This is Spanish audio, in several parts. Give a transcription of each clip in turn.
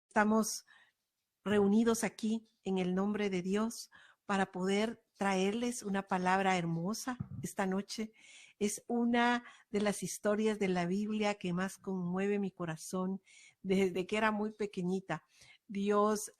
Estamos reunidos aquí en el nombre de Dios para poder traerles una palabra hermosa esta noche. Es una de las historias de la Biblia que más conmueve mi corazón desde que era muy pequeñita. Dios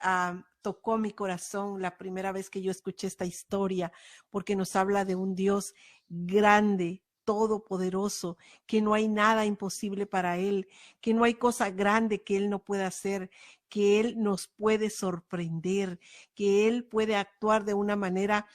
tocó mi corazón la primera vez que yo escuché esta historia, porque nos habla de un Dios grande, todopoderoso, que no hay nada imposible para Él, que no hay cosa grande que Él no pueda hacer, que Él nos puede sorprender, que Él puede actuar de una manera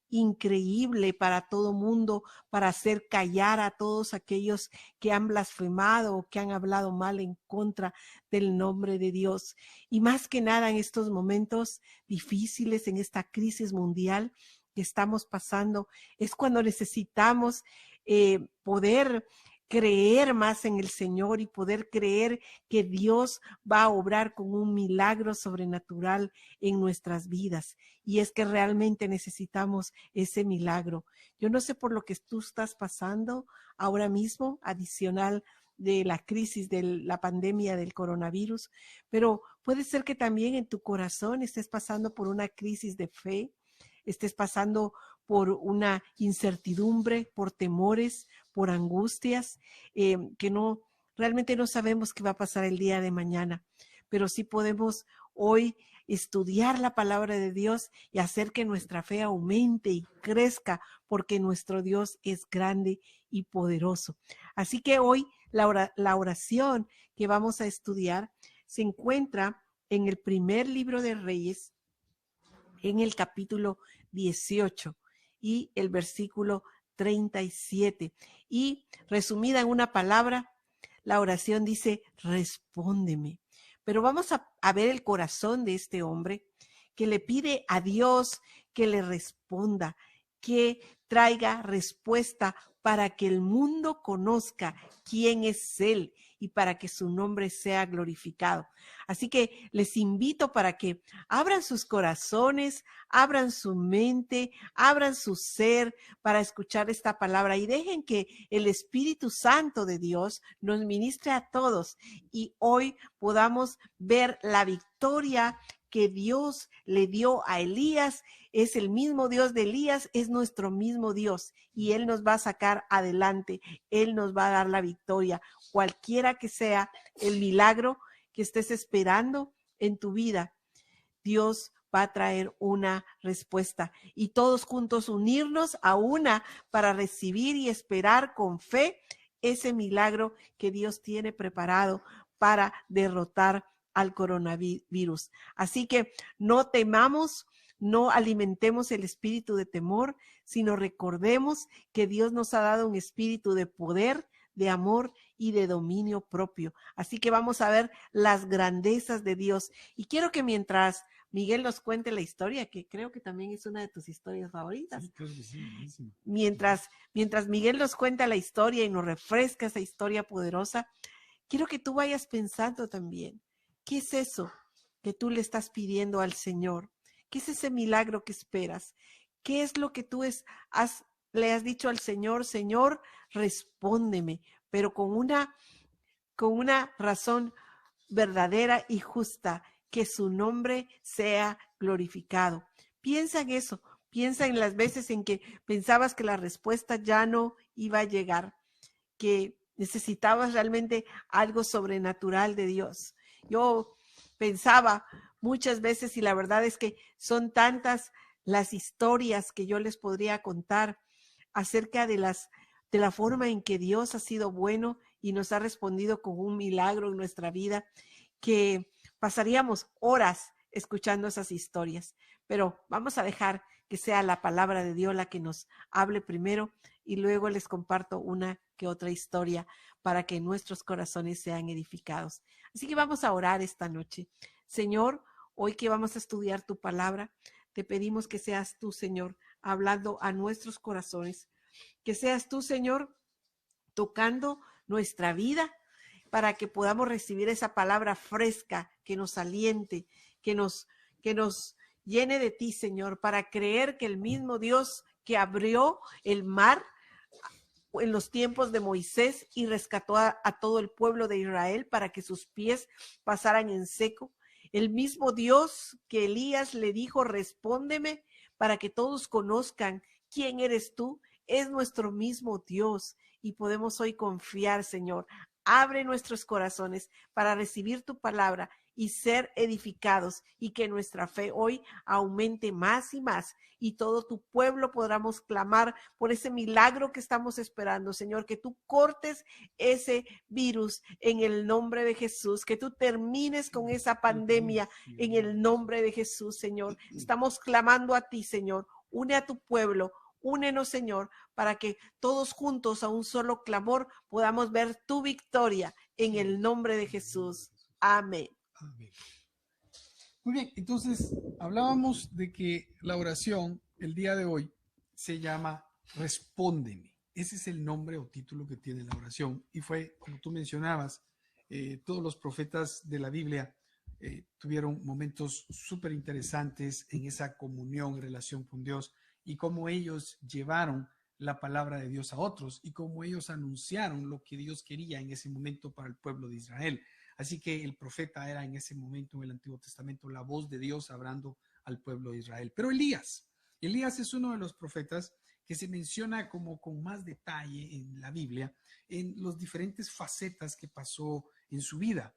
increíble para todo mundo, para hacer callar a todos aquellos que han blasfemado o que han hablado mal en contra del nombre de Dios. Y más que nada en estos momentos difíciles, en esta crisis mundial que estamos pasando, es cuando necesitamos poder creer más en el Señor y poder creer que Dios va a obrar con un milagro sobrenatural en nuestras vidas. Y es que realmente necesitamos ese milagro. Yo no sé por lo que tú estás pasando ahora mismo, adicional de la crisis de la pandemia del coronavirus, pero puede ser que también en tu corazón estés pasando por una crisis de fe, estés pasando por una incertidumbre, por temores, por angustias, que realmente no sabemos qué va a pasar el día de mañana, pero sí podemos hoy estudiar la palabra de Dios y hacer que nuestra fe aumente y crezca, porque nuestro Dios es grande y poderoso. Así que hoy la oración que vamos a estudiar se encuentra en el primer libro de Reyes, en el capítulo 18 y el versículo 37. Y resumida en una palabra, la oración dice, respóndeme. Pero vamos a ver el corazón de este hombre que le pide a Dios que le responda, que traiga respuesta para que el mundo conozca quién es Él y para que su nombre sea glorificado. Así que les invito para que abran sus corazones, abran su mente, abran su ser para escuchar esta palabra y dejen que el Espíritu Santo de Dios nos ministre a todos y hoy podamos ver la victoria que Dios le dio a Elías. Es el mismo Dios de Elías, es nuestro mismo Dios y Él nos va a sacar adelante, Él nos va a dar la victoria, cualquiera que sea el milagro que estés esperando en tu vida. Dios va a traer una respuesta y todos juntos unirnos a una para recibir y esperar con fe ese milagro que Dios tiene preparado para derrotar al coronavirus. Así que no temamos, no alimentemos el espíritu de temor, sino recordemos que Dios nos ha dado un espíritu de poder, de amor y de dominio propio. Así que vamos a ver las grandezas de Dios. Y quiero que mientras Miguel nos cuente la historia, que creo que también es una de tus historias favoritas. Sí, creo que sí, mientras Miguel nos cuenta la historia y nos refresca esa historia poderosa, quiero que tú vayas pensando también, ¿qué es eso que tú le estás pidiendo al Señor? ¿Qué es ese milagro que esperas? ¿Qué es lo que tú le has dicho al Señor? Señor, respóndeme, pero con una razón verdadera y justa, que su nombre sea glorificado. Piensa en eso, piensa en las veces en que pensabas que la respuesta ya no iba a llegar, que necesitabas realmente algo sobrenatural de Dios. Yo pensaba muchas veces, y la verdad es que son tantas las historias que yo les podría contar acerca de la forma en que Dios ha sido bueno y nos ha respondido con un milagro en nuestra vida, que pasaríamos horas escuchando esas historias. Pero vamos a dejar que sea la palabra de Dios la que nos hable primero y luego les comparto una que otra historia para que nuestros corazones sean edificados. Así que vamos a orar esta noche. Señor, hoy que vamos a estudiar tu palabra, te pedimos que seas tú, Señor, hablando a nuestros corazones, que seas tú, Señor, tocando nuestra vida para que podamos recibir esa palabra fresca que nos aliente, que nos llene de ti, Señor, para creer que el mismo Dios que abrió el mar en los tiempos de Moisés y rescató a todo el pueblo de Israel para que sus pies pasaran en seco, El mismo Dios que Elías le dijo, respóndeme para que todos conozcan quién eres tú, es nuestro mismo Dios y podemos hoy confiar, Señor. Abre nuestros corazones para recibir tu palabra y ser edificados y que nuestra fe hoy aumente más y más y todo tu pueblo podamos clamar por ese milagro que estamos esperando, Señor, que tú cortes ese virus en el nombre de Jesús, que tú termines con esa pandemia en el nombre de Jesús, Señor. Estamos clamando a ti, Señor. Une a tu pueblo. Únenos, Señor, para que todos juntos a un solo clamor podamos ver tu victoria en el nombre de Jesús. Amén. Amén. Muy bien, entonces hablábamos de que la oración el día de hoy se llama Respóndeme. Ese es el nombre o título que tiene la oración. Y fue, como tú mencionabas, todos los profetas de la Biblia tuvieron momentos súper interesantes en esa comunión en relación con Dios y cómo ellos llevaron la palabra de Dios a otros y cómo ellos anunciaron lo que Dios quería en ese momento para el pueblo de Israel. Así que el profeta era en ese momento en el Antiguo Testamento la voz de Dios hablando al pueblo de Israel. Pero Elías es uno de los profetas que se menciona como con más detalle en la Biblia, en las diferentes facetas que pasó en su vida.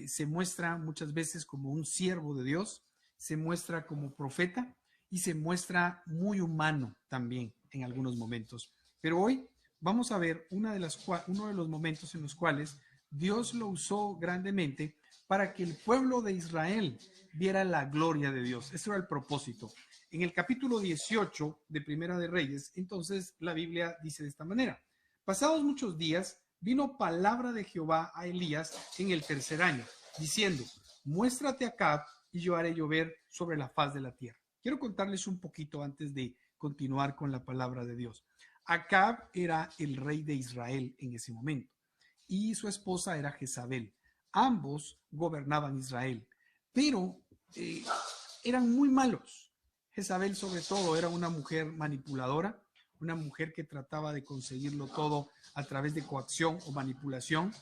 Se muestra muchas veces como un siervo de Dios, se muestra como profeta y se muestra muy humano también en algunos momentos. Pero hoy vamos a ver uno de los momentos en los cuales Dios lo usó grandemente para que el pueblo de Israel viera la gloria de Dios. Eso era el propósito. En el capítulo 18 de Primera de Reyes, entonces la Biblia dice de esta manera: pasados muchos días, vino palabra de Jehová a Elías en el tercer año, diciendo: muéstrate a Acab y yo haré llover sobre la faz de la tierra. Quiero contarles un poquito antes de continuar con la palabra de Dios. Acab era el rey de Israel en ese momento y su esposa era Jezabel. Ambos gobernaban Israel, pero eran muy malos. Jezabel, sobre todo, era una mujer manipuladora, una mujer que trataba de conseguirlo todo a través de coacción o manipulación.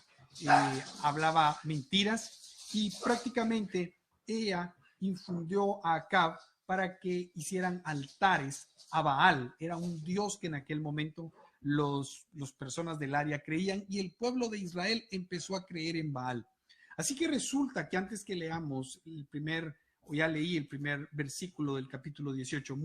Hablaba mentiras y prácticamente ella infundió a Acab para que hicieran altares a Baal. Era un dios que en aquel momento los personas del área creían y el pueblo de Israel empezó a creer en Baal. Así que resulta que antes que leamos ya leí el primer versículo del capítulo 18,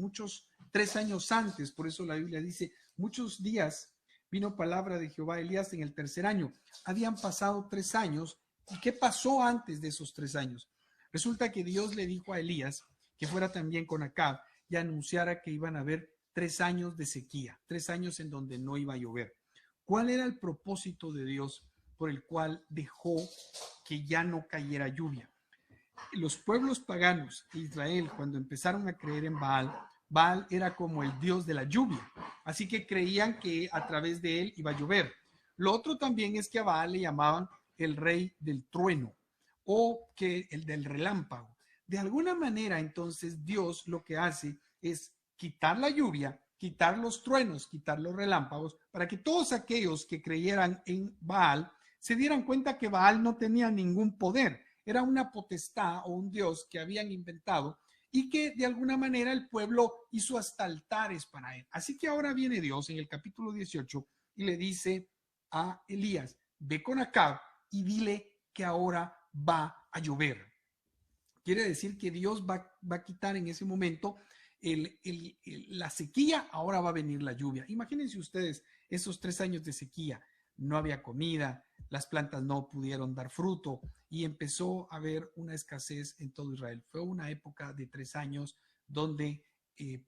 3 años antes, por eso la Biblia dice, muchos días vino palabra de Jehová a Elías en el tercer año. Habían pasado 3 años. ¿Y qué pasó antes de esos 3 años? Resulta que Dios le dijo a Elías que fuera también con Acab y anunciara que iban a haber 3 años de sequía, 3 años en donde no iba a llover. ¿Cuál era el propósito de Dios por el cual dejó que ya no cayera lluvia? Los pueblos paganos de Israel, cuando empezaron a creer en Baal, Baal era como el dios de la lluvia, así que creían que a través de él iba a llover. Lo otro también es que a Baal le llamaban el rey del trueno o que el del relámpago. De alguna manera, entonces, Dios lo que hace es quitar la lluvia, quitar los truenos, quitar los relámpagos, para que todos aquellos que creyeran en Baal se dieran cuenta que Baal no tenía ningún poder. Era una potestad o un dios que habían inventado y que de alguna manera el pueblo hizo hasta altares para él. Así que ahora viene Dios en el capítulo 18 y le dice a Elías: ve con Acab y dile que ahora va a llover. Quiere decir que Dios va a quitar en ese momento la sequía, ahora va a venir la lluvia. Imagínense ustedes esos 3 años de sequía, no había comida, las plantas no pudieron dar fruto y empezó a haber una escasez en todo Israel. Fue una época de 3 años donde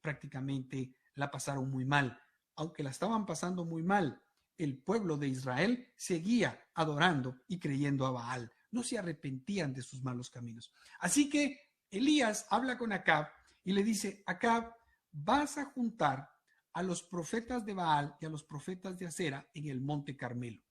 prácticamente la pasaron muy mal. Aunque la estaban pasando muy mal, el pueblo de Israel seguía adorando y creyendo a Baal. No se arrepentían de sus malos caminos. Así que Elías habla con Acab y le dice: Acab, vas a juntar a los profetas de Baal y a los profetas de Acera en el monte Carmelo.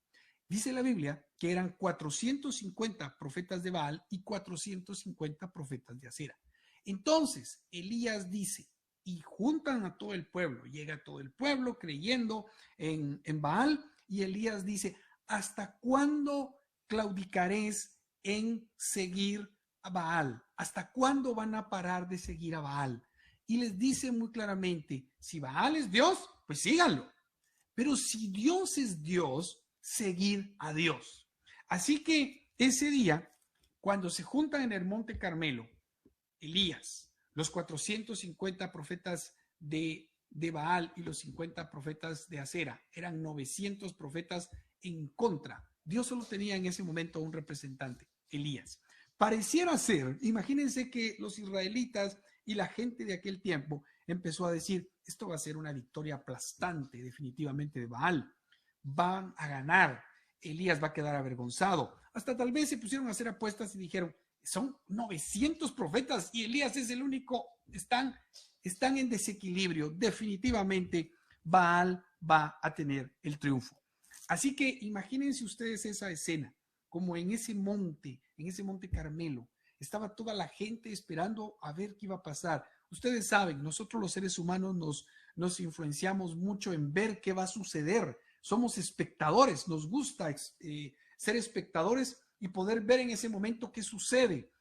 Dice la Biblia que eran 450 profetas de Baal y 450 profetas de Acera. Entonces Elías dice, y juntan a todo el pueblo, llega todo el pueblo creyendo en Baal, y Elías dice: ¿hasta cuándo claudicaréis en seguir a Baal? ¿Hasta cuándo van a parar de seguir a Baal? Y les dice muy claramente, si Baal es Dios, pues síganlo. Pero si Dios es Dios, seguir a Dios. Así que ese día, cuando se juntan en el Monte Carmelo, Elías, los 450 profetas de Baal y los 50 profetas de Acera, eran 900 profetas en contra. Dios solo tenía en ese momento un representante, Elías. Pareciera ser, imagínense que los israelitas y la gente de aquel tiempo empezó a decir, esto va a ser una victoria aplastante definitivamente de Baal, van a ganar, Elías va a quedar avergonzado. Hasta tal vez se pusieron a hacer apuestas y dijeron, son 900 profetas y Elías es el único, están en desequilibrio, definitivamente Baal va a tener el triunfo. Así que imagínense ustedes esa escena, como en ese monte Carmelo, estaba toda la gente esperando a ver qué iba a pasar. Ustedes saben, nosotros los seres humanos nos influenciamos mucho en ver qué va a suceder. Somos espectadores, nos gusta ser espectadores y poder ver en ese momento qué sucede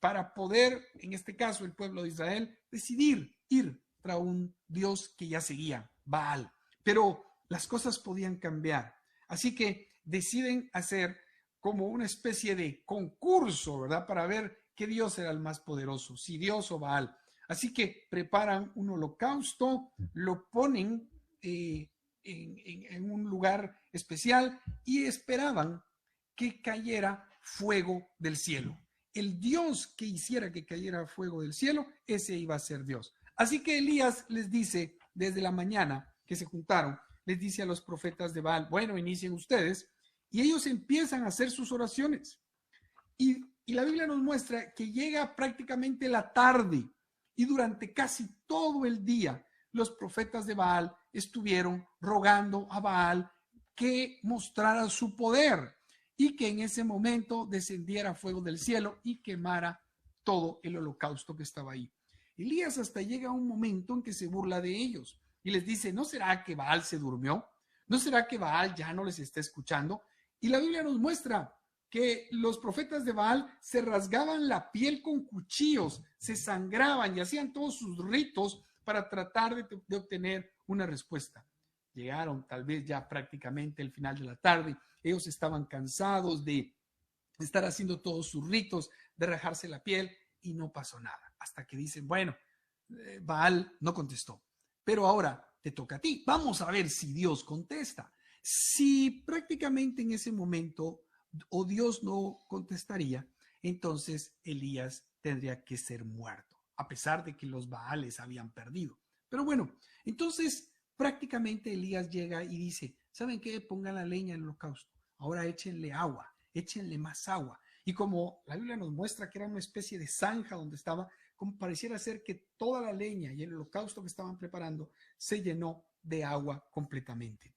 para poder, en este caso el pueblo de Israel, decidir ir tras un Dios que ya seguía, Baal. Pero las cosas podían cambiar. Así que deciden hacer como una especie de concurso, ¿verdad? Para ver qué Dios era el más poderoso, si Dios o Baal. Así que preparan un holocausto, lo ponen en un lugar especial y esperaban que cayera fuego del cielo. El Dios que hiciera que cayera fuego del cielo, ese iba a ser Dios. Así que Elías les dice, desde la mañana que se juntaron, les dice a los profetas de Baal, bueno, inicien ustedes, y ellos empiezan a hacer sus oraciones. Y la Biblia nos muestra que llega prácticamente la tarde, y durante casi todo el día, los profetas de Baal estuvieron rogando a Baal que mostrara su poder y que en ese momento descendiera fuego del cielo y quemara todo el holocausto que estaba ahí. Elías hasta llega a un momento en que se burla de ellos y les dice, ¿no será que Baal se durmió? ¿No será que Baal ya no les está escuchando? Y la Biblia nos muestra que los profetas de Baal se rasgaban la piel con cuchillos, se sangraban y hacían todos sus ritos para tratar de obtener una respuesta. Llegaron tal vez ya prácticamente el final de la tarde, ellos estaban cansados de estar haciendo todos sus ritos, de rajarse la piel y no pasó nada. Hasta que dicen, bueno, Baal no contestó, pero ahora te toca a ti. Vamos a ver si Dios contesta. Si prácticamente en ese momento o Dios no contestaría, entonces Elías tendría que ser muerto, a pesar de que los Baales habían perdido. Pero bueno, entonces prácticamente Elías llega y dice, ¿saben qué? Pongan la leña en el holocausto. Ahora échenle agua, échenle más agua. Y como la Biblia nos muestra que era una especie de zanja donde estaba, como pareciera ser que toda la leña y el holocausto que estaban preparando se llenó de agua completamente.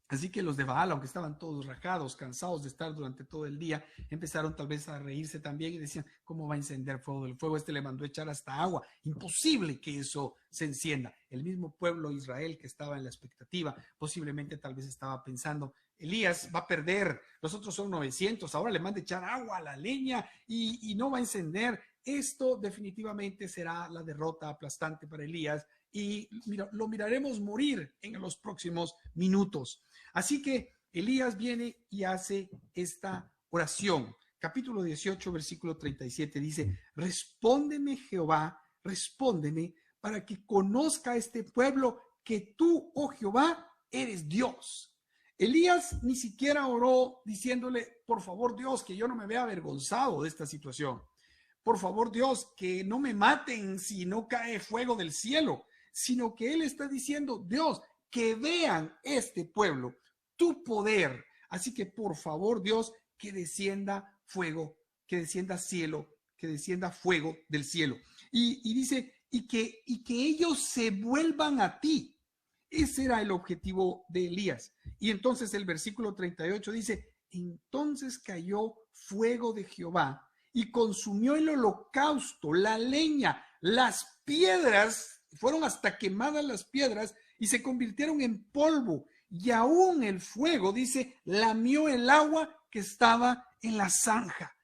Así que los de Baal, aunque estaban todos rajados, cansados de estar durante todo el día, empezaron tal vez a reírse también y decían, ¿cómo va a encender fuego del fuego? Este le mandó a echar hasta agua. Imposible que eso se encienda. El mismo pueblo de Israel que estaba en la expectativa, posiblemente tal vez estaba pensando, Elías va a perder, los otros son 900, ahora le manda a echar agua a la leña y no va a encender. Esto definitivamente será la derrota aplastante para Elías y lo miraremos morir en los próximos minutos. Así que Elías viene y hace esta oración. Capítulo 18, versículo 37 dice, respóndeme Jehová, respóndeme para que conozca este pueblo que tú, oh Jehová, eres Dios. Elías ni siquiera oró diciéndole, por favor Dios, que yo no me vea avergonzado de esta situación. Por favor Dios, que no me maten si no cae fuego del cielo, sino que él está diciendo, Dios, que vean este pueblo, tu poder. Así que por favor Dios, que descienda fuego, que descienda cielo, que descienda fuego del cielo. Y dice, y que ellos se vuelvan a ti. Ese era el objetivo de Elías. Y entonces el versículo 38 dice, entonces cayó fuego de Jehová y consumió el holocausto, la leña, las piedras, fueron hasta quemadas las piedras y se convirtieron en polvo. Y aún el fuego, dice, lamió el agua que estaba en la zanja.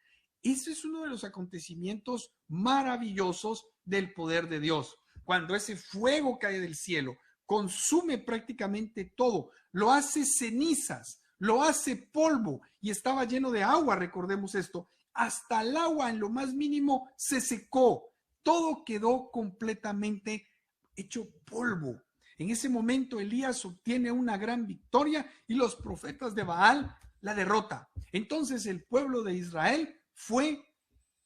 Ese es uno de los acontecimientos maravillosos del poder de Dios. Cuando ese fuego cae del cielo, consume prácticamente todo, lo hace cenizas, lo hace polvo y estaba lleno de agua, recordemos esto. Hasta el agua en lo más mínimo se secó, todo quedó completamente hecho polvo. En ese momento Elías obtiene una gran victoria y los profetas de Baal la derrota. Entonces el pueblo de Israel fue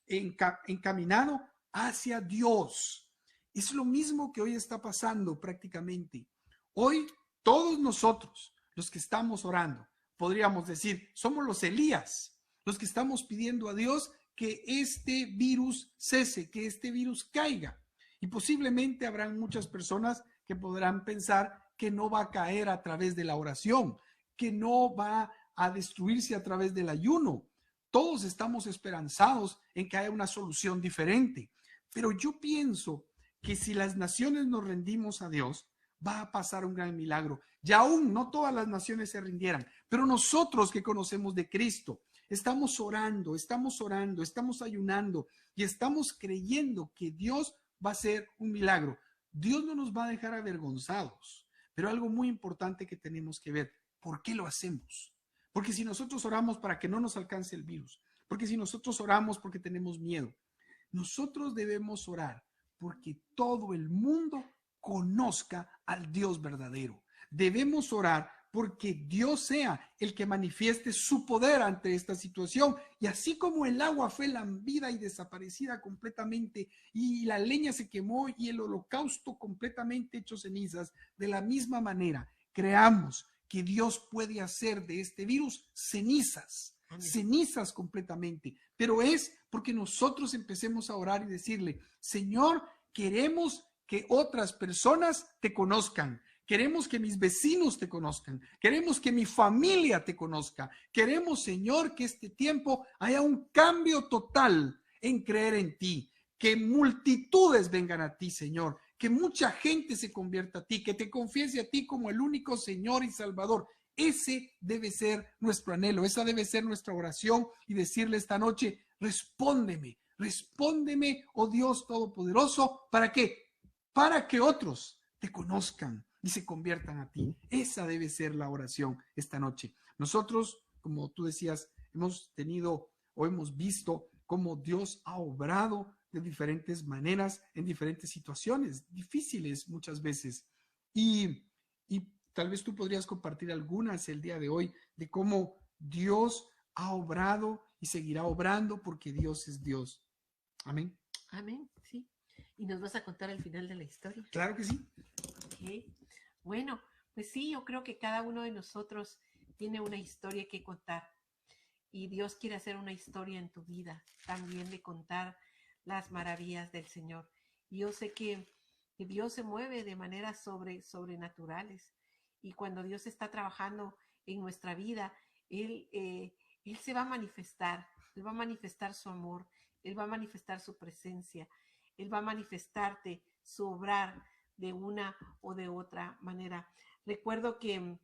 encaminado hacia Dios. Es lo mismo que hoy está pasando prácticamente. Hoy todos nosotros, los que estamos orando, podríamos decir, somos los Elías, los que estamos pidiendo a Dios que este virus cese, que este virus caiga. Y posiblemente habrán muchas personas que podrán pensar que no va a caer a través de la oración, que no va a destruirse a través del ayuno. Todos estamos esperanzados en que haya una solución diferente. Pero yo pienso que si las naciones nos rendimos a Dios, va a pasar un gran milagro. Y aún no todas las naciones se rindieran, pero nosotros que conocemos de Cristo, estamos orando, estamos ayunando y estamos creyendo que Dios va a hacer un milagro. Dios no nos va a dejar avergonzados, pero algo muy importante que tenemos que ver, ¿por qué lo hacemos? Porque si nosotros oramos para que no nos alcance el virus, porque si nosotros oramos porque tenemos miedo, nosotros debemos orar porque todo el mundo conozca al Dios verdadero. Debemos orar porque Dios sea el que manifieste su poder ante esta situación. Y así como el agua fue lambida y desaparecida completamente, y la leña se quemó y el holocausto completamente hecho cenizas, de la misma manera, creamos que Dios puede hacer de este virus cenizas. Amén. Cenizas completamente, pero es porque nosotros empecemos a orar y decirle, Señor, queremos que otras personas te conozcan. Queremos que mis vecinos te conozcan. Queremos que mi familia te conozca. Queremos, Señor, que este tiempo haya un cambio total en creer en ti. Que multitudes vengan a ti, Señor. Que mucha gente se convierta a ti. Que te confiese a ti como el único Señor y Salvador. Ese debe ser nuestro anhelo. Esa debe ser nuestra oración. Y decirle esta noche, respóndeme. Respóndeme, oh Dios Todopoderoso. ¿Para qué? Para que otros te conozcan y se conviertan a ti. Esa debe ser la oración esta noche. Nosotros, como tú decías, hemos tenido o hemos visto cómo Dios ha obrado de diferentes maneras en diferentes situaciones difíciles muchas veces. Y tal vez tú podrías compartir algunas el día de hoy de cómo Dios ha obrado y seguirá obrando porque Dios es Dios. Amén. Amén, sí. ¿Y nos vas a contar el final de la historia? Claro que sí. Okay. Bueno, pues sí, yo creo que cada uno de nosotros tiene una historia que contar y Dios quiere hacer una historia en tu vida, también de contar las maravillas del Señor. Y yo sé que Dios se mueve de maneras sobrenaturales y cuando Dios está trabajando en nuestra vida, Él se va a manifestar, Él va a manifestar su amor, Él va a manifestar su presencia, Él va a manifestarte su obrar de una o de otra manera. Recuerdo que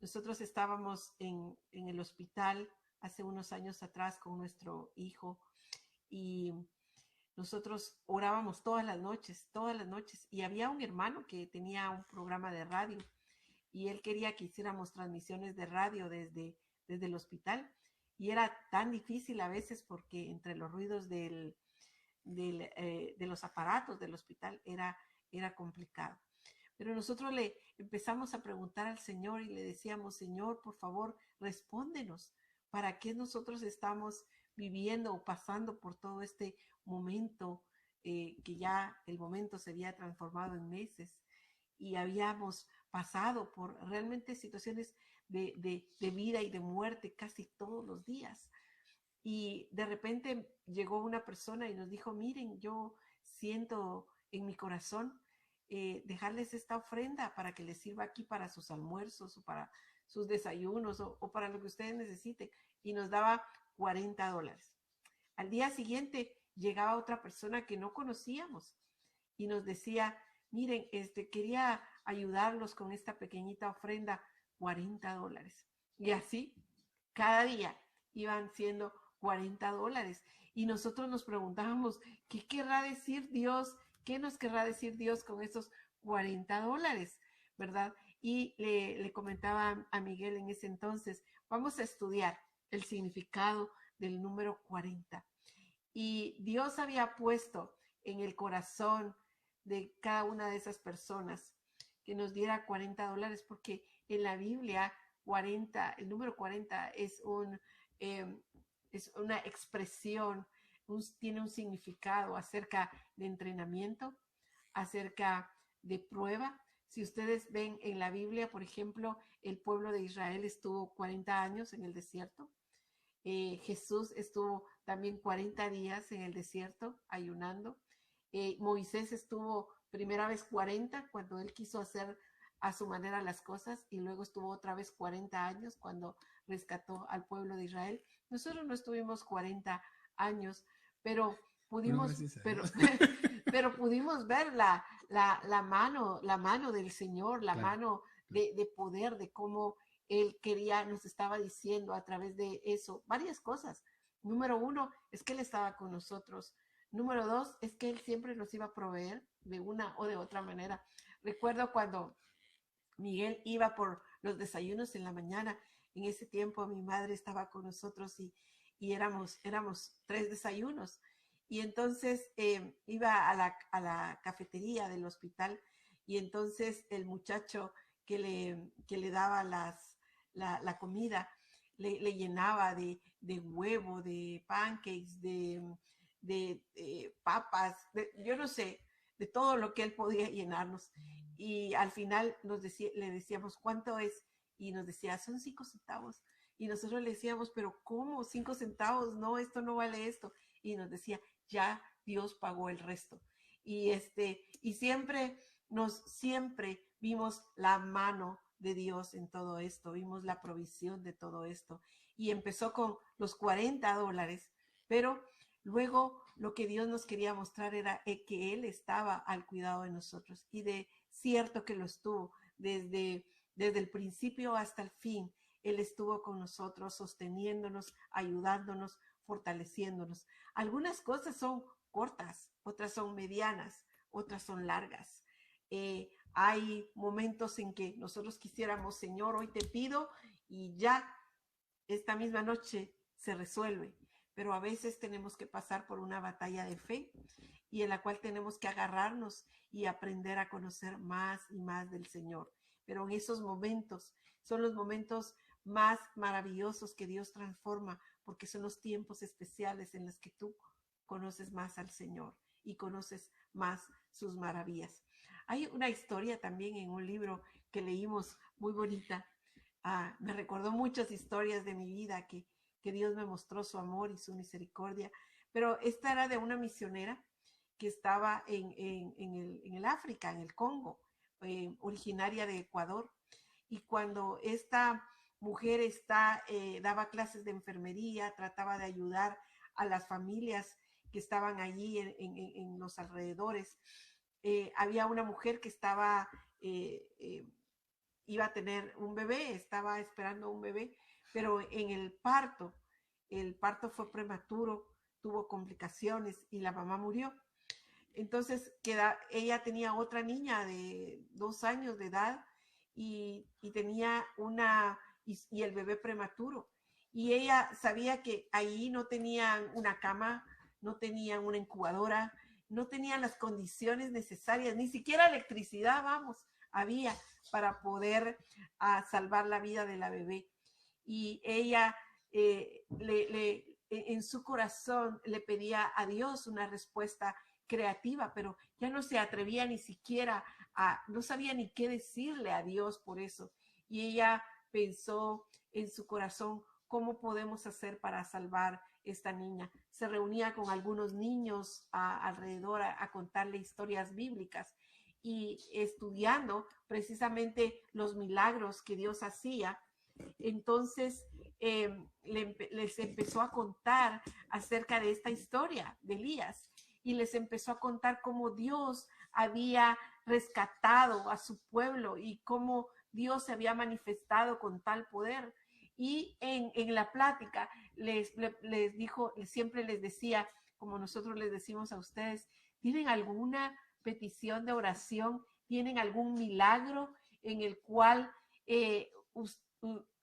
nosotros estábamos en el hospital hace unos años atrás con nuestro hijo y nosotros orábamos todas las noches, y había un hermano que tenía un programa de radio y él quería que hiciéramos transmisiones de radio desde el hospital y era tan difícil a veces porque entre los ruidos de los aparatos del hospital era complicado. Pero nosotros le empezamos a preguntar al Señor y le decíamos, Señor, por favor, respóndenos. ¿Para qué nosotros estamos viviendo o pasando por todo este momento que ya el momento se había transformado en meses y habíamos pasado por realmente situaciones de vida y de muerte casi todos los días? Y de repente llegó una persona y nos dijo, miren, yo siento en mi corazón dejarles esta ofrenda para que les sirva aquí para sus almuerzos o para sus desayunos o para lo que ustedes necesiten. Y nos daba $40. Al día siguiente llegaba otra persona que no conocíamos y nos decía, miren, quería ayudarlos con esta pequeñita ofrenda, $40. Y así, cada día iban siendo $40. Y nosotros nos preguntábamos, ¿qué querrá decir Dios? ¿Qué nos querrá decir Dios con esos $40? ¿Verdad? Y le comentaba a Miguel en ese entonces, vamos a estudiar el significado del número 40. Y Dios había puesto en el corazón de cada una de esas personas que nos diera $40, porque en la Biblia 40, el número 40 es una expresión, tiene un significado acerca de entrenamiento, acerca de prueba. Si ustedes ven en la Biblia, por ejemplo, el pueblo de Israel estuvo 40 años en el desierto. Jesús estuvo también 40 días en el desierto ayunando. Moisés estuvo primera vez 40 cuando él quiso hacer a su manera las cosas, y luego estuvo otra vez 40 años cuando rescató al pueblo de Israel. Nosotros no estuvimos 40 años, pero pudimos, pero pudimos ver la mano del Señor, la mano de poder, de cómo Él nos estaba diciendo a través de eso varias cosas. Número 1 es que Él estaba con nosotros. Número 2 es que Él siempre nos iba a proveer de una o de otra manera. Recuerdo cuando Miguel iba por los desayunos en la mañana. En ese tiempo mi madre estaba con nosotros y éramos 3 desayunos. Y entonces iba a la cafetería del hospital, y entonces el muchacho que le daba la comida le llenaba de huevo, de pancakes, de papas, yo no sé, de todo lo que él podía llenarnos. Y al final le decíamos, ¿cuánto es? Y nos decía, son 5 centavos. Y nosotros le decíamos, pero ¿cómo? 5 centavos, no, esto no vale esto. Y nos decía, ya Dios pagó el resto. Y siempre vimos la mano de Dios en todo esto, vimos la provisión de todo esto. Y empezó con los $40, pero luego lo que Dios nos quería mostrar era que Él estaba al cuidado de nosotros, y de cierto que lo estuvo desde el principio hasta el fin. Él estuvo con nosotros, sosteniéndonos, ayudándonos, fortaleciéndonos. Algunas cosas son cortas, otras son medianas, otras son largas. Hay momentos en que nosotros quisiéramos, Señor, hoy te pido, y ya esta misma noche se resuelve. Pero a veces tenemos que pasar por una batalla de fe, y en la cual tenemos que agarrarnos y aprender a conocer más y más del Señor. Pero en esos momentos son los momentos más maravillosos que Dios transforma, porque son los tiempos especiales en los que tú conoces más al Señor y conoces más sus maravillas. Hay una historia también en un libro que leímos muy bonita. Me recordó muchas historias de mi vida que Dios me mostró su amor y su misericordia, pero esta era de una misionera que estaba en el África, en el Congo, originaria de Ecuador. Y cuando esta mujer daba clases de enfermería, trataba de ayudar a las familias que estaban allí en los alrededores, había una mujer que iba a tener un bebé, estaba esperando un bebé, pero en el parto fue prematuro, tuvo complicaciones y la mamá murió. Entonces ella tenía otra niña de 2 años de edad y tenía y el bebé prematuro. Y ella sabía que ahí no tenían una cama, no tenían una incubadora, no tenían las condiciones necesarias, ni siquiera electricidad, había para poder salvar la vida de la bebé. Y ella en su corazón le pedía a Dios una respuesta creativa, pero ya no se atrevía ni siquiera no sabía ni qué decirle a Dios por eso. Y ella pensó en su corazón, ¿cómo podemos hacer para salvar esta niña? Se reunía con algunos niños alrededor a contarle historias bíblicas, y estudiando precisamente los milagros que Dios hacía. Entonces les empezó a contar acerca de esta historia de Elías, y les empezó a contar cómo Dios había rescatado a su pueblo y cómo Dios se había manifestado con tal poder. Y en la plática les dijo, siempre les decía, como nosotros les decimos a ustedes, ¿tienen alguna petición de oración? ¿Tienen algún milagro en el cual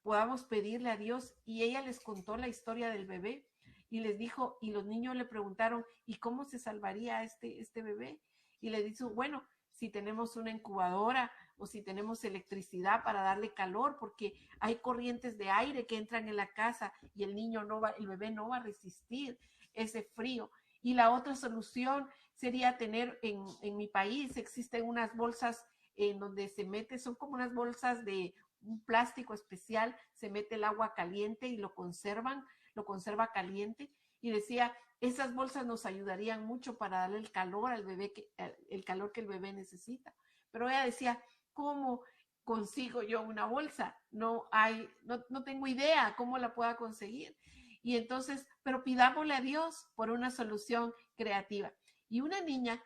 podamos pedirle a Dios? Y ella les contó la historia del bebé y les dijo, y los niños le preguntaron, ¿y cómo se salvaría este bebé? Y le dijo, bueno, si tenemos una incubadora o si tenemos electricidad para darle calor, porque hay corrientes de aire que entran en la casa y el bebé no va a resistir ese frío. Y la otra solución sería tener en mi país, existen unas bolsas en donde se mete, son como unas bolsas de un plástico especial, se mete el agua caliente y lo conserva caliente. Y decía, esas bolsas nos ayudarían mucho para darle el calor al bebé, el calor que el bebé necesita. Pero ella decía, ¿cómo consigo yo una bolsa? No tengo idea cómo la pueda conseguir. Y entonces, pero pidámosle a Dios por una solución creativa. Y una niña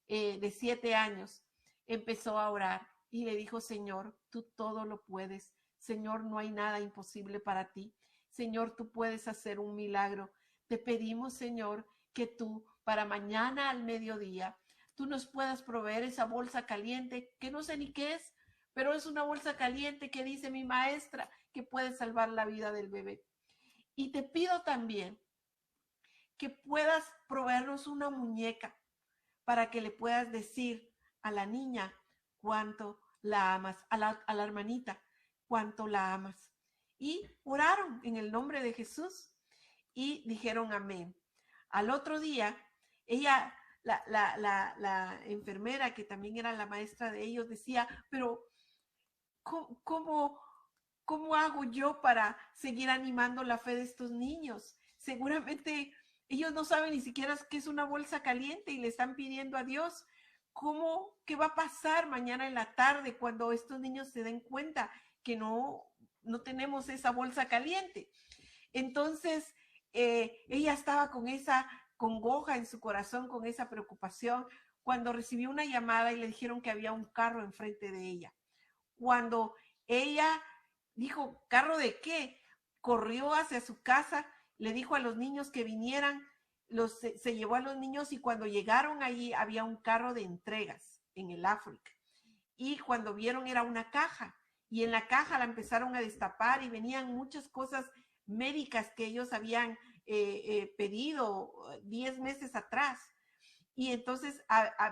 de 7 años empezó a orar y le dijo, Señor, tú todo lo puedes. Señor, no hay nada imposible para ti. Señor, tú puedes hacer un milagro. Te pedimos, Señor, que tú para mañana al mediodía, tú nos puedas proveer esa bolsa caliente, que no sé ni qué es, pero es una bolsa caliente que dice mi maestra que puede salvar la vida del bebé. Y te pido también que puedas proveernos una muñeca para que le puedas decir a la niña cuánto la amas, a la hermanita cuánto la amas. Y oraron en el nombre de Jesús y dijeron amén. Al otro día, ella, la enfermera, que también era la maestra de ellos, decía, pero ¿cómo hago yo para seguir animando la fe de estos niños? Seguramente ellos no saben ni siquiera qué es una bolsa caliente y le están pidiendo a Dios. ¿Qué va a pasar mañana en la tarde cuando estos niños se den cuenta que no tenemos esa bolsa caliente? Entonces, ella estaba con esa congoja en su corazón, con esa preocupación, cuando recibió una llamada y le dijeron que había un carro enfrente de ella. Cuando ella dijo, ¿carro de qué? Corrió hacia su casa, le dijo a los niños que vinieran, se llevó a los niños y cuando llegaron allí había un carro de entregas en el África. Y cuando vieron era una caja y en la caja la empezaron a destapar y venían muchas cosas médicas que ellos habían pedido 10 meses atrás. Y entonces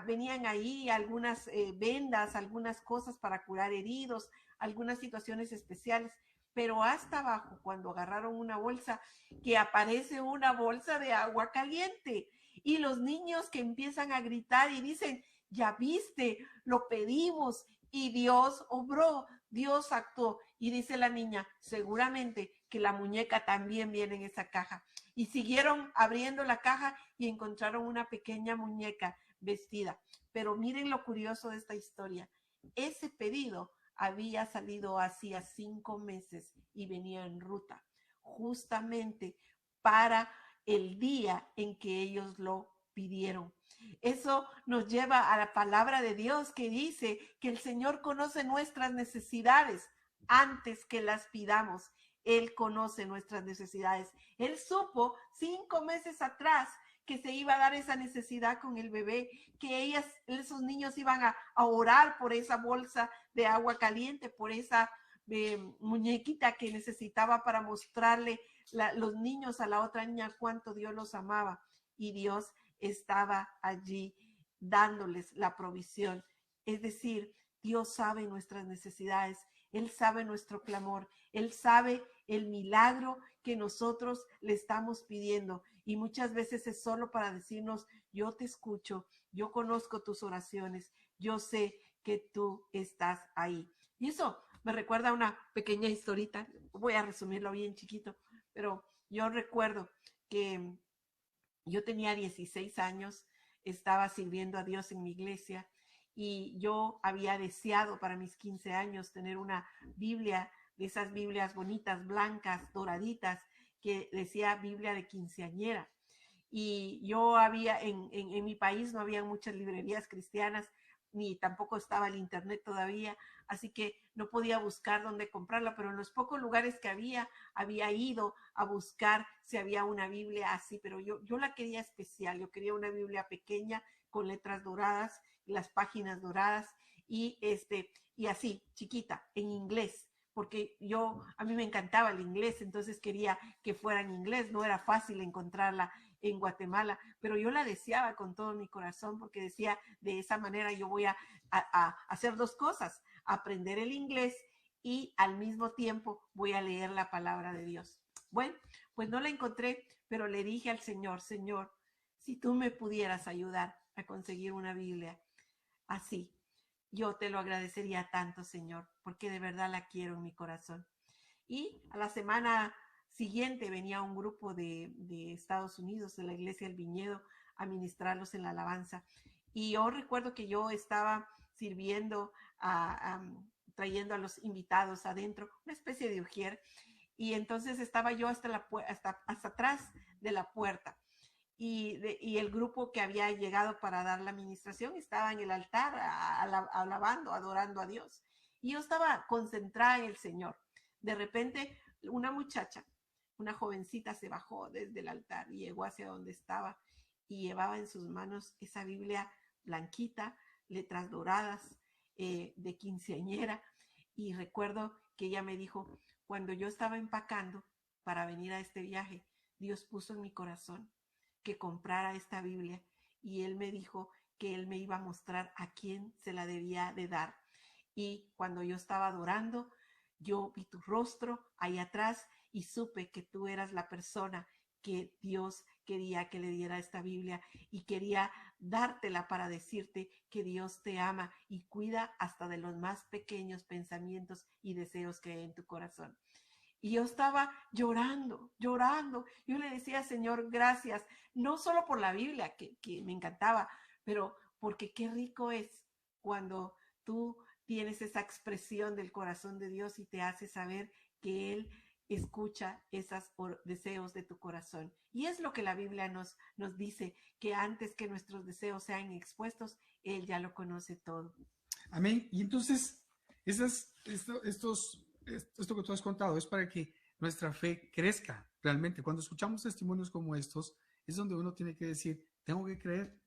venían ahí algunas vendas, algunas cosas para curar heridos, algunas situaciones especiales. Pero hasta abajo, cuando agarraron una bolsa, que aparece una bolsa de agua caliente. Y los niños que empiezan a gritar y dicen, ya viste, lo pedimos y Dios obró, Dios actuó. Y dice la niña, seguramente que la muñeca también viene en esa caja. Y siguieron abriendo la caja y encontraron una pequeña muñeca vestida. Pero miren lo curioso de esta historia. Ese pedido había salido hacía 5 meses y venía en ruta, justamente para el día en que ellos lo pidieron. Eso nos lleva a la palabra de Dios que dice que el Señor conoce nuestras necesidades antes que las pidamos. Él conoce nuestras necesidades. Él supo 5 meses atrás que se iba a dar esa necesidad con el bebé, que esos niños iban a orar por esa bolsa de agua caliente, por esa muñequita que necesitaba para mostrarle los niños a la otra niña cuánto Dios los amaba. Y Dios estaba allí dándoles la provisión. Es decir, Dios sabe nuestras necesidades, Él sabe nuestro clamor, Él sabe el milagro que nosotros le estamos pidiendo. Y muchas veces es solo para decirnos, yo te escucho, yo conozco tus oraciones, yo sé que tú estás ahí. Y eso me recuerda a una pequeña historita, voy a resumirlo bien chiquito, pero yo recuerdo que yo tenía 16 años, estaba sirviendo a Dios en mi iglesia y yo había deseado para mis 15 años tener una Biblia, de esas Biblias bonitas, blancas, doraditas, que decía Biblia de quinceañera. Y yo había, en mi país no había muchas librerías cristianas, ni tampoco estaba el internet todavía, así que no podía buscar dónde comprarla, pero en los pocos lugares que había ido a buscar si había una Biblia así, pero yo la quería especial, yo quería una Biblia pequeña con letras doradas, las páginas doradas y así, chiquita, en inglés, porque a mí me encantaba el inglés, entonces quería que fuera en inglés, no era fácil encontrarla en Guatemala, pero yo la deseaba con todo mi corazón porque decía, de esa manera yo voy a hacer dos cosas, aprender el inglés y al mismo tiempo voy a leer la palabra de Dios. Bueno, pues no la encontré, pero le dije al Señor, Señor, si tú me pudieras ayudar a conseguir una Biblia así, yo te lo agradecería tanto, Señor, porque de verdad la quiero en mi corazón. Y a la semana siguiente venía un grupo de Estados Unidos, de la Iglesia del Viñedo, a ministrarlos en la alabanza. Y yo recuerdo que yo estaba sirviendo, trayendo a los invitados adentro, una especie de ujier, y entonces estaba yo hasta atrás de la puerta. Y el grupo que había llegado para dar la administración estaba en el altar alabando, adorando a Dios. Y yo estaba concentrada en el Señor. De repente, una muchacha, una jovencita, se bajó desde el altar y llegó hacia donde estaba y llevaba en sus manos esa Biblia blanquita, letras doradas, de quinceañera. Y recuerdo que ella me dijo, cuando yo estaba empacando para venir a este viaje, Dios puso en mi corazón que comprara esta Biblia y Él me dijo que Él me iba a mostrar a quién se la debía de dar. Y cuando yo estaba adorando, yo vi tu rostro ahí atrás y supe que tú eras la persona que Dios quería que le diera esta Biblia y quería dártela para decirte que Dios te ama y cuida hasta de los más pequeños pensamientos y deseos que hay en tu corazón. Y yo estaba llorando. Yo le decía, Señor, gracias, no solo por la Biblia, que me encantaba, pero porque qué rico es cuando tú tienes esa expresión del corazón de Dios y te hace saber que Él escucha esos deseos de tu corazón. Y es lo que la Biblia nos dice, que antes que nuestros deseos sean expuestos, Él ya lo conoce todo. Amén. Y entonces, esto que tú has contado es para que nuestra fe crezca realmente. Cuando escuchamos testimonios como estos, es donde uno tiene que decir, tengo que creer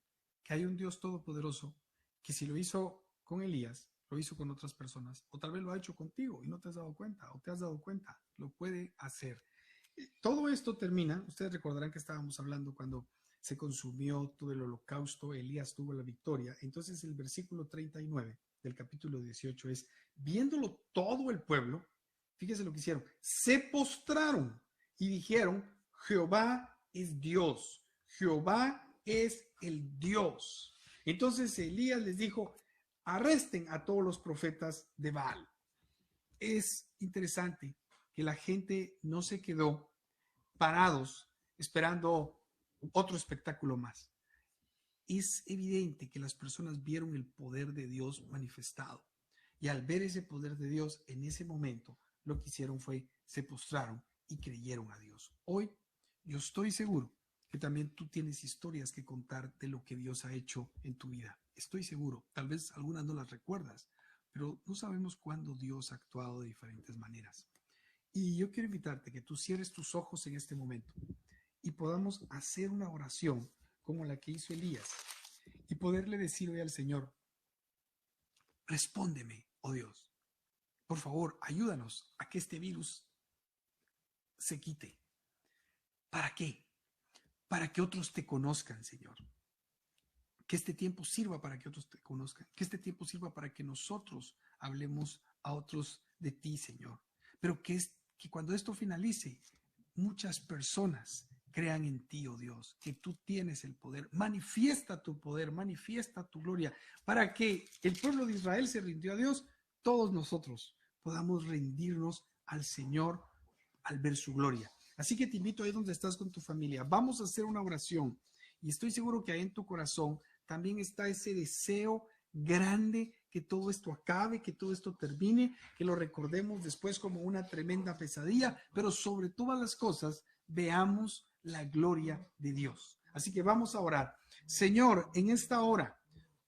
que hay un Dios todopoderoso, que si lo hizo con Elías, lo hizo con otras personas, o tal vez lo ha hecho contigo y no te has dado cuenta, o te has dado cuenta, lo puede hacer. Todo esto termina, ustedes recordarán que estábamos hablando cuando se consumió todo el holocausto, Elías tuvo la victoria. Entonces el versículo 39 del capítulo 18 es, viéndolo todo el pueblo, fíjese lo que hicieron, se postraron y dijeron, Jehová es Dios, Jehová es el Dios. Entonces Elías les dijo, arresten a todos los profetas de Baal. Es interesante que la gente no se quedó parados esperando otro espectáculo más. Es evidente que las personas vieron el poder de Dios manifestado y al ver ese poder de Dios en ese momento, lo que hicieron fue se postraron y creyeron a Dios. Hoy yo estoy seguro que también tú tienes historias que contar de lo que Dios ha hecho en tu vida. Estoy seguro, tal vez algunas no las recuerdas, pero no sabemos cuándo Dios ha actuado de diferentes maneras. Y yo quiero invitarte a que tú cierres tus ojos en este momento y podamos hacer una oración como la que hizo Elías y poderle decir hoy al Señor, respóndeme, oh Dios, por favor, ayúdanos a que este virus se quite. ¿Para qué? Para que otros te conozcan, Señor. Que este tiempo sirva para que otros te conozcan. Que este tiempo sirva para que nosotros hablemos a otros de ti, Señor. Pero que cuando esto finalice, muchas personas crean en ti, oh Dios, que tú tienes el poder. Manifiesta tu poder, manifiesta tu gloria, para que el pueblo de Israel se rindió a Dios, todos nosotros podamos rendirnos al Señor al ver su gloria. Así que te invito ahí donde estás con tu familia. Vamos a hacer una oración y estoy seguro que ahí en tu corazón también está ese deseo grande que todo esto acabe, que todo esto termine, que lo recordemos después como una tremenda pesadilla, pero sobre todas las cosas veamos la gloria de Dios. Así que vamos a orar. Señor, en esta hora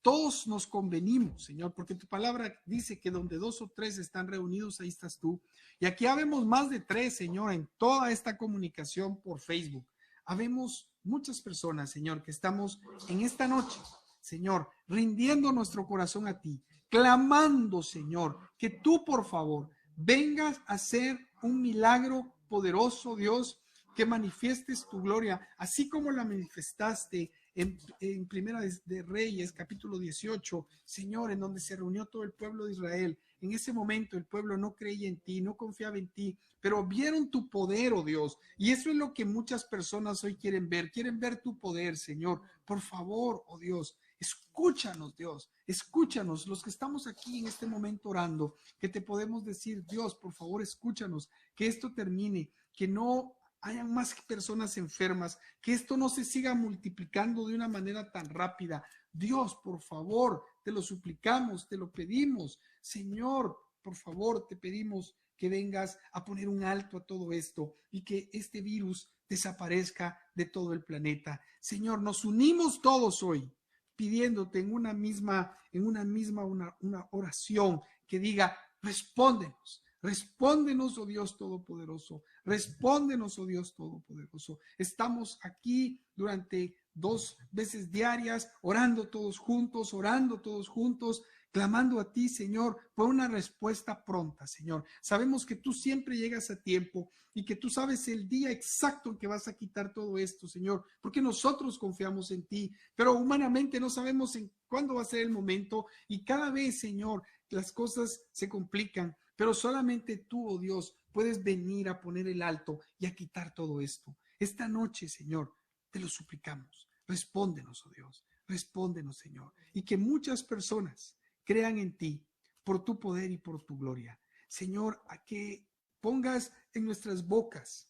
todos nos convenimos, Señor, porque tu palabra dice que donde 2 o 3 están reunidos, ahí estás tú. Y aquí habemos más de 3, Señor, en toda esta comunicación por Facebook. Habemos muchas personas, Señor, que estamos en esta noche, Señor, rindiendo nuestro corazón a ti, clamando, Señor, que tú, por favor, vengas a hacer un milagro poderoso, Dios, que manifiestes tu gloria, así como la manifestaste en Primera de Reyes, capítulo 18, Señor, en donde se reunió todo el pueblo de Israel. En ese momento el pueblo no creía en ti, no confiaba en ti, pero vieron tu poder, oh Dios. Y eso es lo que muchas personas hoy quieren ver tu poder, Señor. Por favor, oh Dios, escúchanos, Dios, escúchanos, los que estamos aquí en este momento orando, que te podemos decir, Dios, por favor, escúchanos, que esto termine, que no hayan más personas enfermas, que esto no se siga multiplicando de una manera tan rápida. Dios, por favor, te lo suplicamos, te lo pedimos. Señor, por favor, te pedimos que vengas a poner un alto a todo esto y que este virus desaparezca de todo el planeta. Señor, nos unimos todos hoy pidiéndote en una misma una oración que diga, respóndenos. Respóndenos, oh Dios Todopoderoso. Respóndenos, oh Dios Todopoderoso. Estamos aquí durante 2 veces diarias, orando todos juntos, clamando a ti, Señor, por una respuesta pronta, Señor. Sabemos que tú siempre llegas a tiempo y que tú sabes el día exacto en que vas a quitar todo esto, Señor, porque nosotros confiamos en ti, pero humanamente no sabemos en cuándo va a ser el momento y cada vez, Señor, las cosas se complican. Pero solamente tú, oh Dios, puedes venir a poner el alto y a quitar todo esto. Esta noche, Señor, te lo suplicamos. Respóndenos, oh Dios, respóndenos, Señor. Y que muchas personas crean en ti por tu poder y por tu gloria. Señor, a que pongas en nuestras bocas,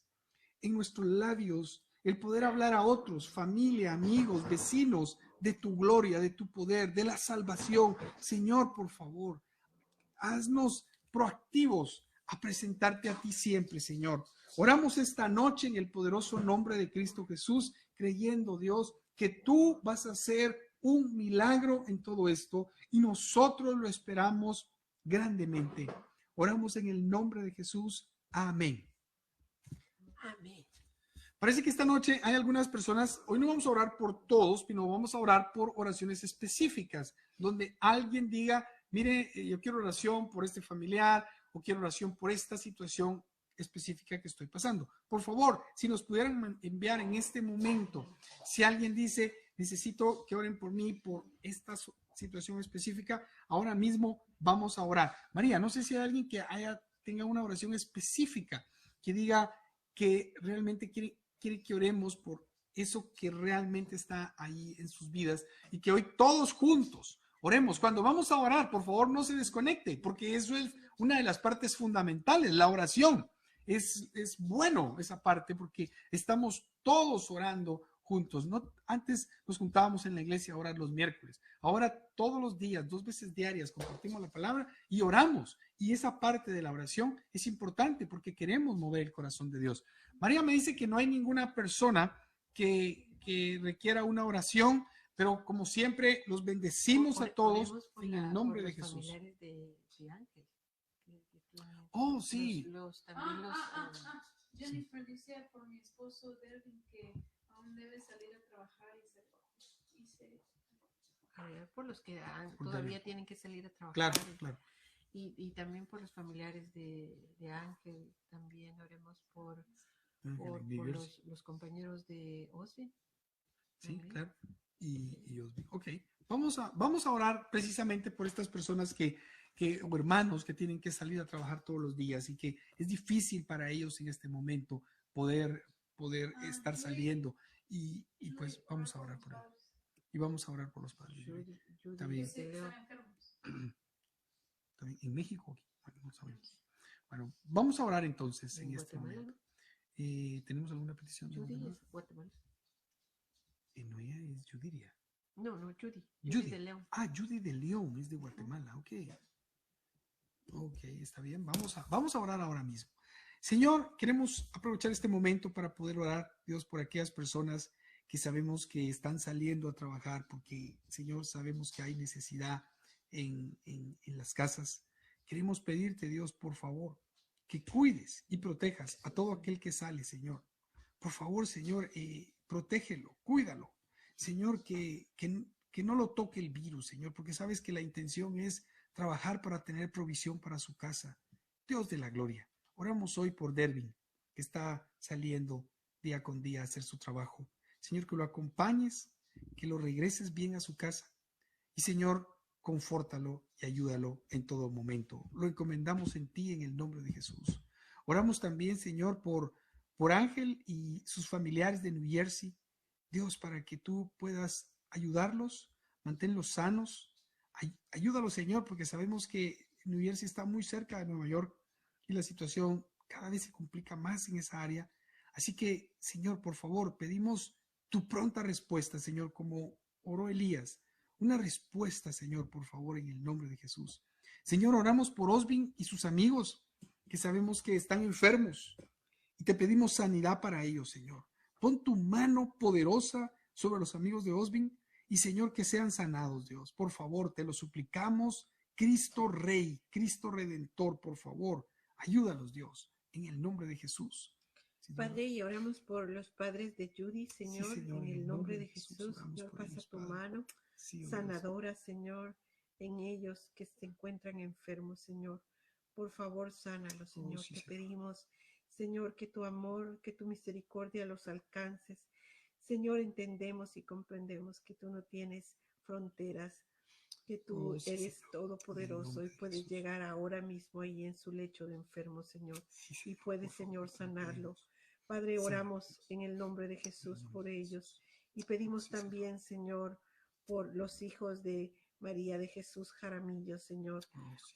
en nuestros labios, el poder hablar a otros, familia, amigos, vecinos, de tu gloria, de tu poder, de la salvación. Señor, por favor, haznos proactivos a presentarte a ti siempre, Señor. Oramos esta noche en el poderoso nombre de Cristo Jesús, creyendo, Dios, que tú vas a hacer un milagro en todo esto y nosotros lo esperamos grandemente. Oramos en el nombre de Jesús. Amén. Amén. Parece que esta noche hay algunas personas, hoy no vamos a orar por todos, sino vamos a orar por oraciones específicas, donde alguien diga, mire, yo quiero oración por este familiar o quiero oración por esta situación específica que estoy pasando. Por favor, si nos pudieran enviar en este momento, si alguien dice, necesito que oren por mí por esta situación específica, ahora mismo vamos a orar. María, no sé si hay alguien que tenga una oración específica, que diga que realmente quiere que oremos por eso que realmente está ahí en sus vidas y que hoy todos juntos oremos. Cuando vamos a orar, por favor, no se desconecte, porque eso es una de las partes fundamentales, la oración. Es bueno esa parte porque estamos todos orando juntos. No, antes nos juntábamos en la iglesia a orar los miércoles. Ahora todos los días, 2 veces diarias, compartimos la palabra y oramos. Y esa parte de la oración es importante porque queremos mover el corazón de Dios. María me dice que no hay ninguna persona que requiera una oración, pero como siempre los bendecimos a todos en el nombre de Jesús. De Ángel. Oh, sí. Jennifer dice por mi esposo Dervin que aún debe salir a trabajar y se por los que todavía tienen que salir a trabajar. Claro, claro. Y también por los familiares de Ángel, también oremos por los compañeros de Osby. Sí, claro. Y Osby. Ok, vamos a orar precisamente por estas personas o hermanos que tienen que salir a trabajar todos los días y que es difícil para ellos en este momento poder estar saliendo. Y pues vamos a orar por ellos. Y vamos a orar por los padres. También. También en México. Bueno, vamos a orar entonces en este momento. ¿Tenemos alguna petición? Judy es Guatemala. No, ella es Judiria. No, Judy. Judy de León. Judy de León es de Guatemala. Ok, está bien. Vamos a orar ahora mismo. Señor, queremos aprovechar este momento para poder orar, Dios, por aquellas personas que sabemos que están saliendo a trabajar porque, Señor, sabemos que hay necesidad en las casas. Queremos pedirte, Dios, por favor, que cuides y protejas a todo aquel que sale, Señor. Por favor, Señor, protégelo, cuídalo. Señor, que no lo toque el virus, Señor, porque sabes que la intención es trabajar para tener provisión para su casa. Dios de la gloria, oramos hoy por Dervin, que está saliendo día con día a hacer su trabajo. Señor, que lo acompañes, que lo regreses bien a su casa. Y Señor, confórtalo y ayúdalo en todo momento. Lo encomendamos en ti en el nombre de Jesús. Oramos también, Señor, por Ángel y sus familiares de New Jersey. Dios, para que tú puedas ayudarlos, manténlos sanos. Ayúdalos, Señor, porque sabemos que New Jersey está muy cerca de Nueva York y la situación cada vez se complica más en esa área. Así que, Señor, por favor, pedimos tu pronta respuesta, Señor, como oró Elías. Una respuesta, Señor, por favor, en el nombre de Jesús. Señor, oramos por Osbin y sus amigos, que sabemos que están enfermos, y te pedimos sanidad para ellos, Señor. Pon tu mano poderosa sobre los amigos de Osbin y, Señor, que sean sanados, Dios. Por favor, te lo suplicamos. Cristo Rey, Cristo Redentor, por favor, ayúdalos, Dios, en el nombre de Jesús. Señor. Padre, y oramos por los padres de Judy, Señor, sí, Señor, en el nombre de Jesús. Señor, pasa ellos, tu Padre. mano Sí, sanadora, Señor, en ellos que se encuentran enfermos, Señor. Por favor, sánalos, Señor. Sí, te Señor. pedimos, Señor, que tu amor, que tu misericordia los alcances. Señor, entendemos y comprendemos que tú no tienes fronteras, que tú sí, eres Señor. todopoderoso y puedes llegar ahora mismo ahí en su lecho de enfermo, Señor, Sí, y puedes, Señor, sanarlo. Padre, Sí. oramos en el nombre de Jesús por ellos y pedimos también, Señor, por los hijos de María de Jesús Jaramillo, Señor.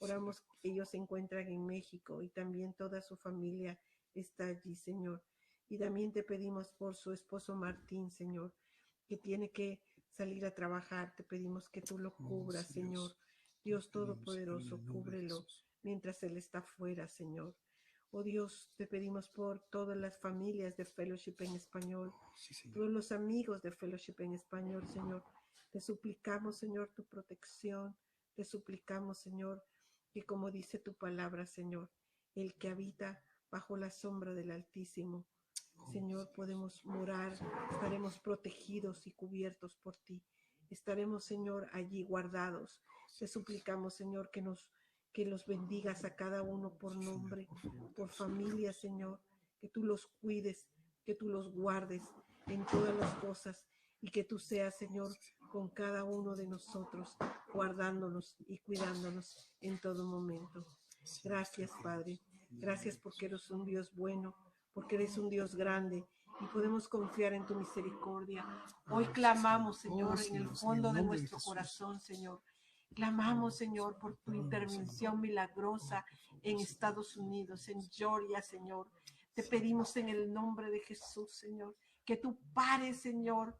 Oramos, ellos se encuentran en México y también toda su familia está allí, Señor. Y también te pedimos por su esposo Martín, Señor, que tiene que salir a trabajar. Te pedimos que tú lo cubras, Señor. Dios Todopoderoso, cúbrelo mientras Él está fuera, Señor. Oh Dios, te pedimos por todas las familias de Fellowship en Español, todos los amigos de Fellowship en Español, Señor. Te suplicamos, Señor, tu protección. Te suplicamos, Señor, que como dice tu palabra, Señor, el que habita bajo la sombra del Altísimo, Señor, podemos morar, estaremos protegidos y cubiertos por ti. Estaremos, Señor, allí guardados. Te suplicamos, Señor, que los bendigas a cada uno por nombre, por familia, Señor, que tú los cuides, que tú los guardes en todas las cosas y que tú seas, Señor, con cada uno de nosotros, guardándonos y cuidándonos en todo momento. Gracias, Padre. Gracias porque eres un Dios bueno, porque eres un Dios grande y podemos confiar en tu misericordia. Hoy clamamos, Señor, en el fondo de nuestro corazón, Señor. Clamamos, Señor, por tu intervención milagrosa en Estados Unidos, en Georgia, Señor. Te pedimos en el nombre de Jesús, Señor, que tú pares, Señor,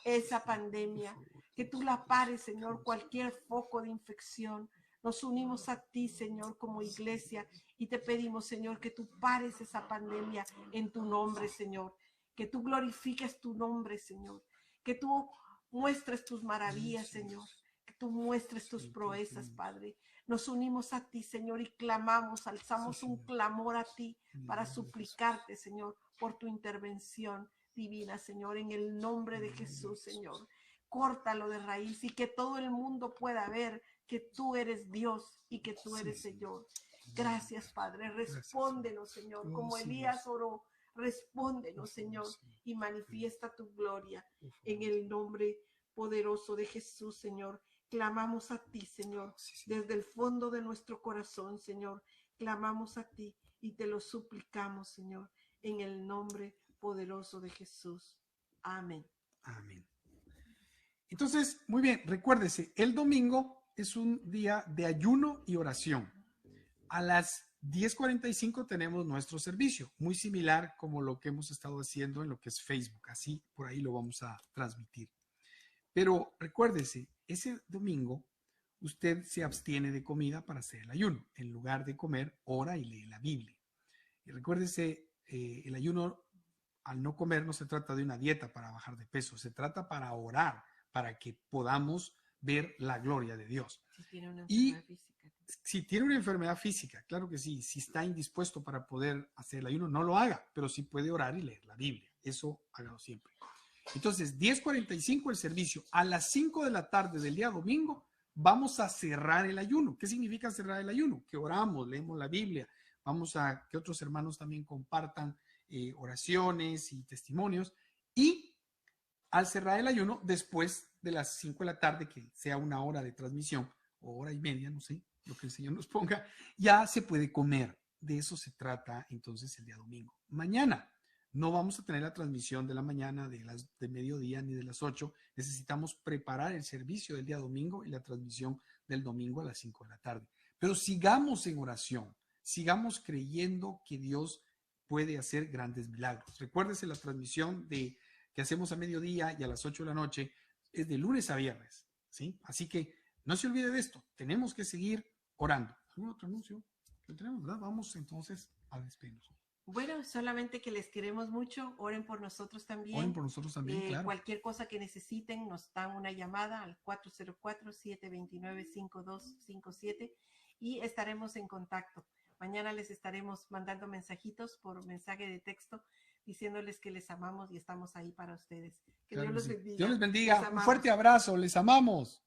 esa pandemia, que tú la pares, Señor, cualquier foco de infección. Nos unimos a ti, Señor, como iglesia y te pedimos, Señor, que tú pares esa pandemia en tu nombre, Señor, que tú glorifiques tu nombre, Señor, que tú muestres tus maravillas, Señor, que tú muestres tus proezas, Padre. Nos unimos a ti, Señor, y clamamos, alzamos un clamor a ti para suplicarte, Señor, por tu intervención divina, Señor, en el nombre de Jesús, Señor. Córtalo de raíz y que todo el mundo pueda ver que tú eres Dios y que tú eres Señor. Gracias, Padre. Respóndenos, Señor, como Elías oró. Respóndenos, Señor, y manifiesta tu gloria en el nombre poderoso de Jesús, Señor. Clamamos a ti, Señor, desde el fondo de nuestro corazón, Señor. Clamamos a ti y te lo suplicamos, Señor, en el nombre poderoso de Jesús. Amén. Amén. Entonces, muy bien, recuérdese, el domingo es un día de ayuno y oración. A las 10:45 tenemos nuestro servicio, muy similar como lo que hemos estado haciendo en lo que es Facebook, así por ahí lo vamos a transmitir. Pero recuérdese, ese domingo usted se abstiene de comida para hacer el ayuno. En lugar de comer, ora y lee la Biblia. Y recuérdese, el ayuno al no comer no se trata de una dieta para bajar de peso, se trata para orar, para que podamos ver la gloria de Dios. Si tiene una Y enfermedad física. si tiene una enfermedad física, claro que sí, si está indispuesto para poder hacer el ayuno, no lo haga, pero sí puede orar y leer la Biblia. Eso hágalo siempre. Entonces, 10:45 el servicio. A las 5 de la tarde del día domingo vamos a cerrar el ayuno. ¿Qué significa cerrar el ayuno? Que oramos, leemos la Biblia, vamos a que otros hermanos también compartan oraciones y testimonios. Y al cerrar el ayuno, después de las 5 de la tarde, que sea una hora de transmisión, o hora y media, no sé, lo que el Señor nos ponga, ya se puede comer. De eso se trata entonces el día domingo. Mañana no vamos a tener la transmisión de la mañana, de mediodía, ni de las 8. Necesitamos preparar el servicio del día domingo y la transmisión del domingo a las 5 de la tarde. Pero sigamos en oración, sigamos creyendo que Dios puede hacer grandes milagros. Recuérdese la transmisión que hacemos a mediodía y a las 8 de la noche, es de lunes a viernes, ¿sí? Así que no se olvide de esto, tenemos que seguir orando. ¿Algún otro anuncio que tenemos, verdad? Vamos entonces a despedirnos. Bueno, solamente que les queremos mucho, oren por nosotros también. Oren por nosotros también, claro. Cualquier cosa que necesiten, nos dan una llamada al 404-729-5257 y estaremos en contacto. Mañana les estaremos mandando mensajitos por mensaje de texto diciéndoles que les amamos y estamos ahí para ustedes. Que Claro Dios que los sí. bendiga. Dios les bendiga. Les Un fuerte abrazo. Les amamos.